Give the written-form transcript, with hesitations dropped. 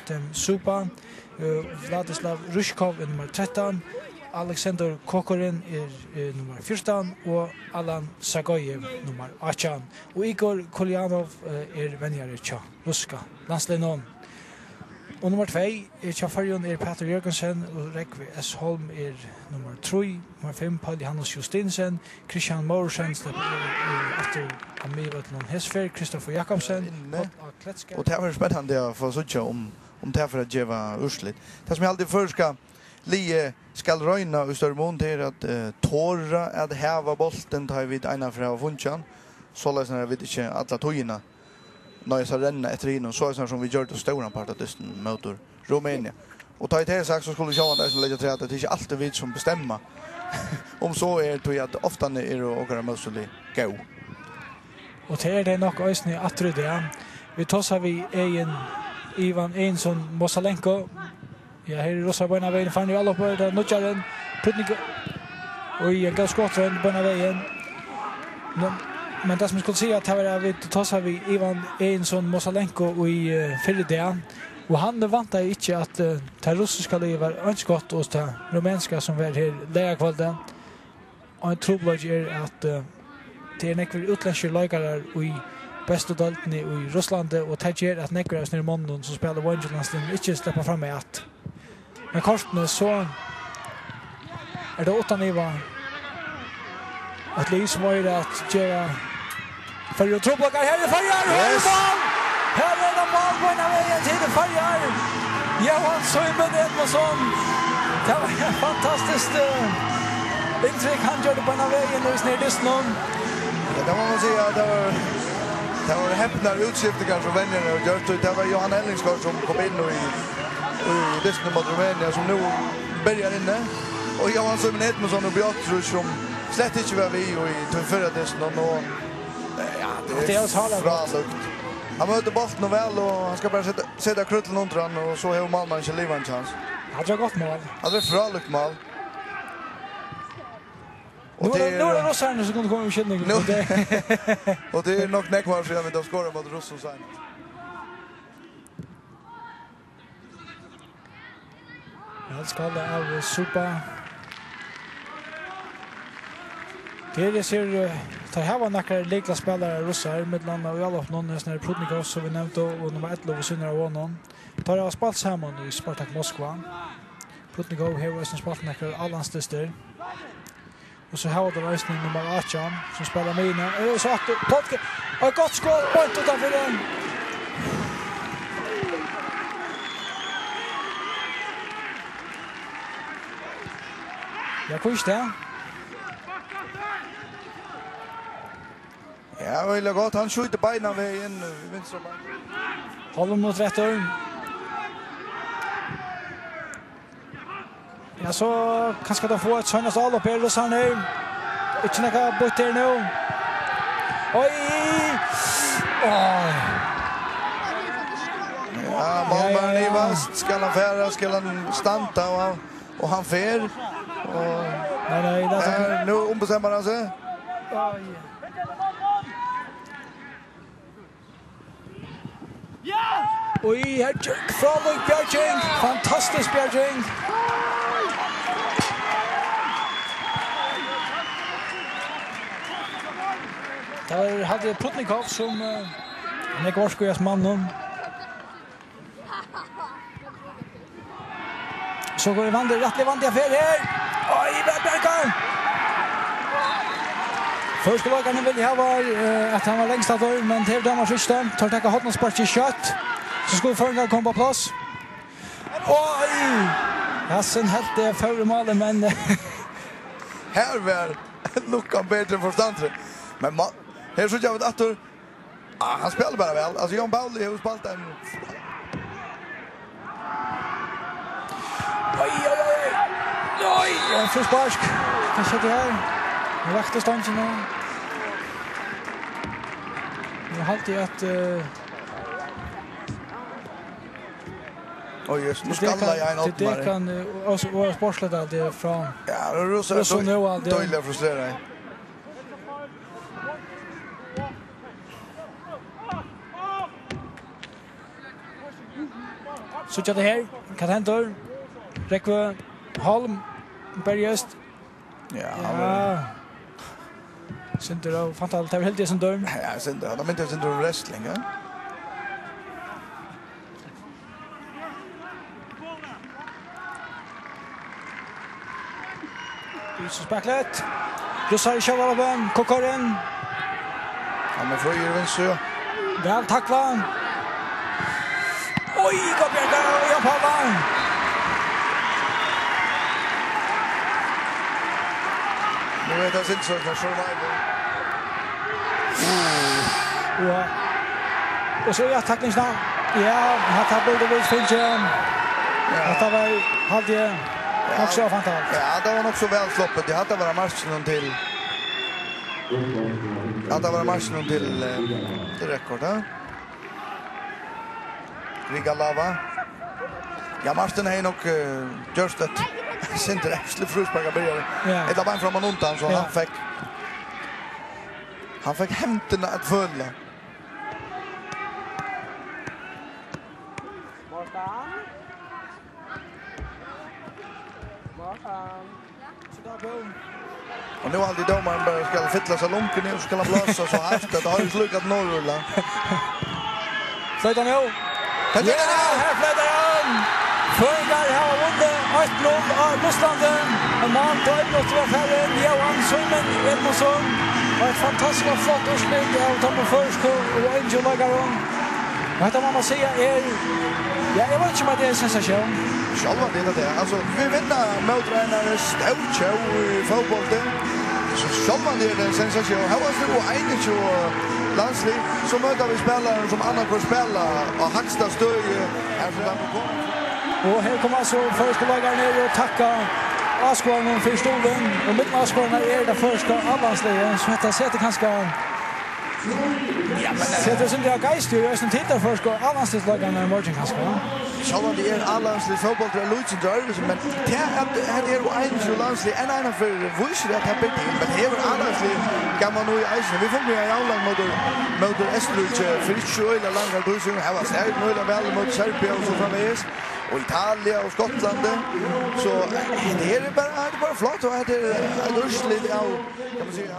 Artem Supa, Vladislav Ryshkov nummer 13, Alexander Kokorin nummer 14 og Alan Sagoyev nummer 18. Og Igor Kolyanov venjare tja ruska landslinjen. Og nummer 2 Tjafarion Peter Jørgensen og Rekve S. Holm nummer 3, nummer 5 Paul Johannes Justinsen, Christian Morsen efter Amivatnon Hesfer, Kristoffer Jakobsen og det var spennende å få sånn om det for å gjøre urslit. Det som jeg alltid først skal røyna i større mån til at tåra at heva bolten tar vi ena fra funnsjan, så løsner vi ikke alle togene når jeg skal renne etter innom, så er det som vi gjør det store part av dysten mot Rumænia. Og ta i til sagt så skulle vi sjå at jeg legger til at det er ikke alltid vi som bestemmer. Om så det at ofte er det åkere møselig gå. Og til det nok øyne i Atrudea. Vi tåser vi Ivan Einsson Mosalenko. Ja, her Rosa på en av veien, fann jo alle på det, Nudjaren, Prutnik, og jeg gav skåtteren på en av veien. Men det som jeg skulle si, at her vi tåser vi Ivan Einsson Mosalenko i Fyrdea, og han vant ikke at det russiske livet var ønskott hos det rumenska som var her leierkvalget. Og en troblad at det nekver utländske løygere i bestodaltene i Russland, og det gjør at nekver av snir måneden som spiller Vangelandslinjen ikke slipper frem med at. Men kortene så det 8 nivå at Lis må gjøre at gjøre Färjar troblakar her i Färjar! Her det mål på en av veien til Färjar! Johan Søymen Edmundsson! Det var en fantastisk inntrykk han gjør det på en av veien når vi snir dysten. Det må man si at det var häpnar utskiftningar som vännerna och gjort. Det var Johan Ellingsgaard som kom in i dysten mot Rumänien som nu börjar inne. Och Johan Søymen Edmundsson och Björtrus som slett inte var vi i förra dysten och det är fralukt. Han möter bollen väl och han ska bara sätta krutteln under han och så har Malmö inte livet en chans. Han har gått mål. Han har fralukt mål. Nu är det Rossarna som kommer komma i känning. Och det är nog nekvar sedan vi då skorar mot Rossarna sen. Jag ska det av Supa. Det ser tar här var några likla spelare russar med landa och alla någon nästan Prudnikov som vi nämnde och nummer 11 och Sunnar och någon. Tar jag spalt samman i Spartak Moskva. Prudnikov har också spalt några allanstister. Och så har det rösten nummer 18 som spelar mina. Så att Potke har gott skott på utanför den. Jag kust där. Ja, väl gott. Han skjuter benen vägen i vänstra ben. Håller mot rätt örn. Ja, så kanske de får ett sådant all upp här och så nu. Inte några bort här nu. Oj! Ja, Malmö i vast. Ska han färra, ska han stanta och han fär. Nej, det är nu ombestämmer han sig. Oj. Oj, här Frolund Björking. Fantastisk Björking. Där hade Prudnikov som Nekvarskojas mannen. Så går Evander rättlig vant i affär här. Oj, Björkan! Första lagarna vill jag var att han var längst av dörren, men till dömar sista. Tar tacka hot och spark i kött. Så skulle förrän komma på plats. Oj! Hassen helt det förra målet, men här var lucka bättre för Stantre. Men här så jag vet att han spelar bara väl. Alltså Jan Pauli har spelat en. Oj, för spark. Vad ska det här? Nu vaktar stansen nu. Jag har alltid att oj, just nu skallar jag en åt det kan också vara sportsligt det från. Ja, Rosa är dåligt frustrerad. Så det här. Kan händer. Rekve Holm. Bergest. Ja. Sinter och fantastiskt. Det är helt det som dörr. Ja, Sinter. De inte Sinter wrestling, ja. Speklet. Rossar i Kjavalaben. Kokoren. Han är fröjer vänster. Väl tackla. Oj, Gabriel och jag pallar. Nu är det Sinter som survival. Ja. Och så är tacklingsnamn. Ja, han tar både vid Finchen. Ja. Det var halvdje. Också fantastiskt. Ja, det var nog så väl sloppet. Det hade varit matchen till. Ja, det var matchen till rekord, ja. Riga Lava. Ja, Martin är nog just ett Sinter actually frusparka började. Ett av en från undan så han fick hämterna att följa. Och nu alltid domaren bara ska fittla sig lunken ner och ska blåsa så haft det har ju slukat norrla. Flyttar nu. Ja, här flyttar han. Förgar har vunnit 1-0 av Ruslanden. En man på 1-0 av färren. Johan Sundman Edmundsson. Och ett fantastiskt flott urslut av Tommy Försko och Angel Lagaron. Vad man måste säga är... Ja, jag vet inte om det är en sensation. Själva det där. Alltså, vi vinner mot Reinare Staucho i fotbollen. Så själva det är en sensation. Här var det ju landslig. Så möter vi spelare som andra får spela och högsta stöd här som de kommer. Och här kommer alltså förskollagare ner och tacka Askvarnen för stolen. Och mitt Askvarnen är det första allansliga. Så detta sätter kanske... Ja, men det som det är geist ju är som tittar först och allansligslagarna i morgon kanske. Själva det är allanslig fotboll till Lutzen Jarvis, men det är ju en landslig en för vuxna att ha bättre. Men det är allanslig kan man nu i isen. Vi får ju en annan mot Estruch för inte långa dusen. Här var det möjligt väl mot Serbien och så framvis. Och Italien och Skottland. Så det är bara flott och det är ursligt av kan man säga